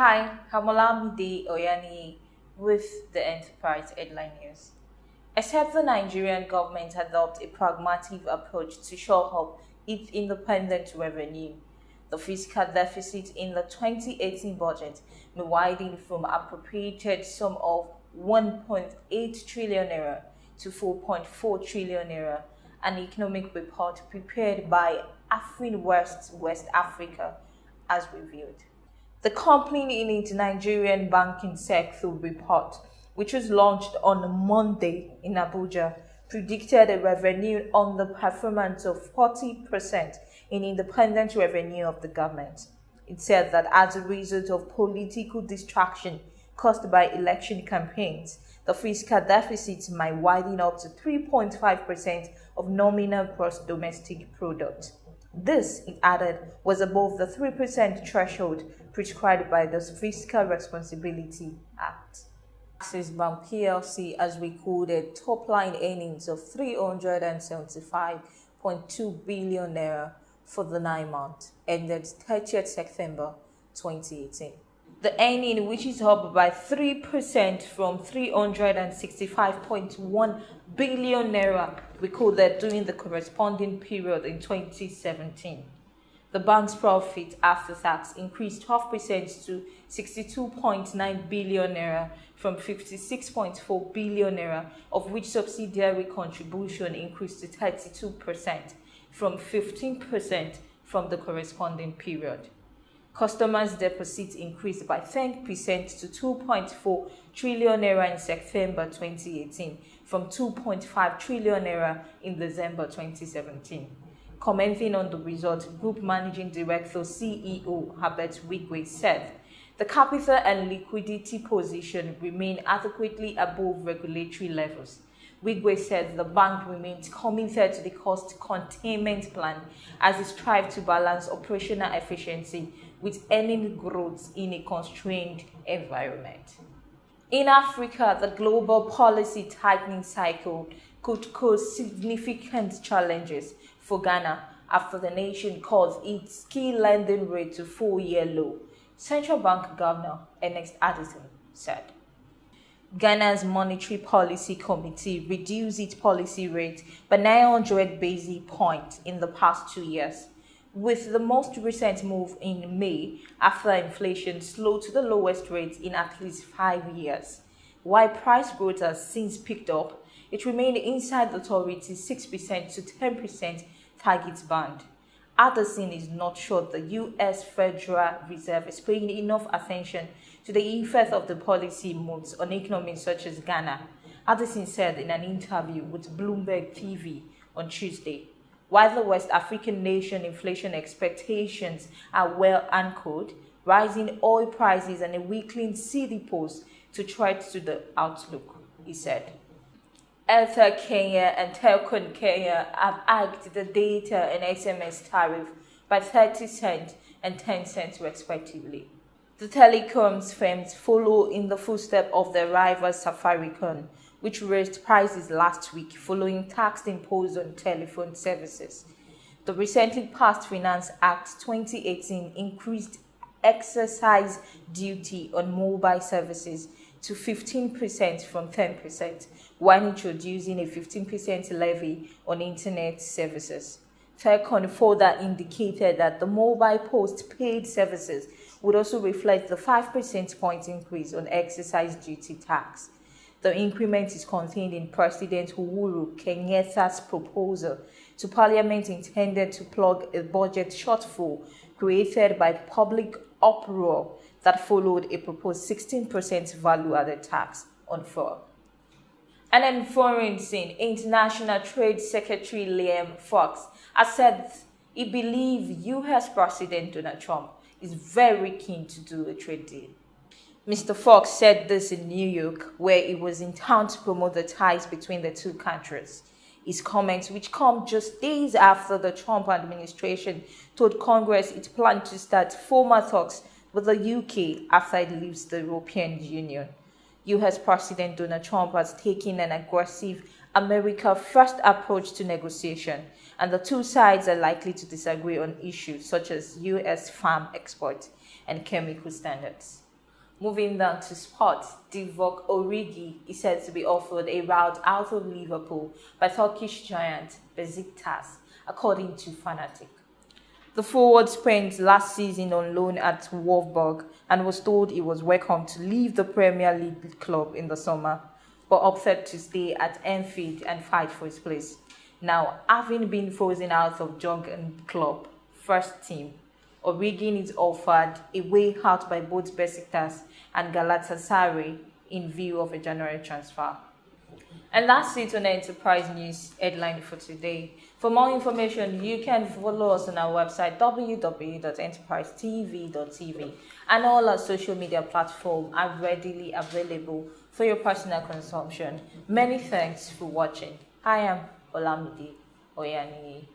Hi, Hamolamide Oyani with the Enterprise headline news. Except the Nigerian government adopt a pragmatic approach to shore up its independent revenue, the fiscal deficit in the 2018 budget may widen from appropriated sum of 1.8 trillion naira to 4.4 trillion naira, an economic report prepared by Afrinvest West Africa has revealed. The company in its Nigerian Banking Sector Report, which was launched on Monday in Abuja, predicted a revenue underperformance of 40% in independent revenue of the government. It said that as a result of political distraction caused by election campaigns, the fiscal deficit might widen up to 3.5% of nominal gross domestic product. This, it added, was above the 3% threshold prescribed by the Fiscal Responsibility Act. Access Bank PLC has recorded top-line earnings of 375.2 billion naira for the 9 months ended 30th September 2018. The earning, which is up by 3% from 365.1 billion naira recorded during the corresponding period in 2017. The bank's profit after tax increased 12% to 62.9 billion naira from 56.4 billion naira, of which subsidiary contribution increased to 32% from 15% from the corresponding period. Customers' deposits increased by 10% to 2.4 trillion naira in September 2018 from 2.5 trillion naira in December 2017. Commenting on the result, Group Managing Director CEO Herbert Wigwe said, "The capital and liquidity position remain adequately above regulatory levels." Wigwe said the bank remains committed to the cost containment plan as it strives to balance operational efficiency with earning growth in a constrained environment. In Africa, the global policy tightening cycle could cause significant challenges for Ghana after the nation caused its key lending rate to 4-year low, Central Bank Governor Ernest Addison said. Ghana's Monetary Policy Committee reduced its policy rate by 900 basis points in the past 2 years, with the most recent move in May after inflation slowed to the lowest rate in at least 5 years. While price growth has since picked up, it remained inside the authority's 6% to 10% target band. Addison is not sure the U.S. Federal Reserve is paying enough attention to the effect of the policy moves on economies such as Ghana, Addison said in an interview with Bloomberg TV on Tuesday. While the West African nation inflation expectations are well anchored, rising oil prices and a weakening cedi pose to threat to the outlook, he said. Airtel Kenya and Telcom Kenya have hiked the data and SMS tariff by 30 cents and 10 cents respectively. The telecoms firms follow in the footsteps of their rival Safaricom, which raised prices last week following tax imposed on telephone services. The recently passed Finance Act 2018 increased excise duty on mobile services to 15% from 10%, while introducing a 15% levy on internet services. Telcom further indicated that the mobile post-paid services would also reflect the 5% point increase on excise duty tax. The increment is contained in President Uhuru Kenyatta's proposal to Parliament intended to plug a budget shortfall created by public uproar that followed a proposed 16% value-added tax on fuel. And in foreign scene, International Trade Secretary Liam Fox has said he believes U.S. President Donald Trump is very keen to do a trade deal. Mr. Fox said this in New York, where he was in town to promote the ties between the two countries. His comments, which come just days after the Trump administration told Congress it planned to start formal talks with the UK after it leaves the European Union. US President Donald Trump has taken an aggressive America-first approach to negotiation, and the two sides are likely to disagree on issues such as US farm exports and chemical standards. Moving down to sports, Divock Origi is said to be offered a route out of Liverpool by Turkish giant Besiktas, according to Fanatic. The forward spent last season on loan at Wolfsburg and was told he was welcome to leave the Premier League club in the summer, but opted to stay at Anfield and fight for his place. Now, having been frozen out of Jurgen Klopp first team, Origi is offered a way out by both Besiktas and Galatasaray in view of a January transfer. And that's it on the Enterprise News headline for today. For more information, you can follow us on our website www.enterprisetv.tv, and all our social media platforms are readily available for your personal consumption. Many thanks for watching. I am Olamide Oyaniyi.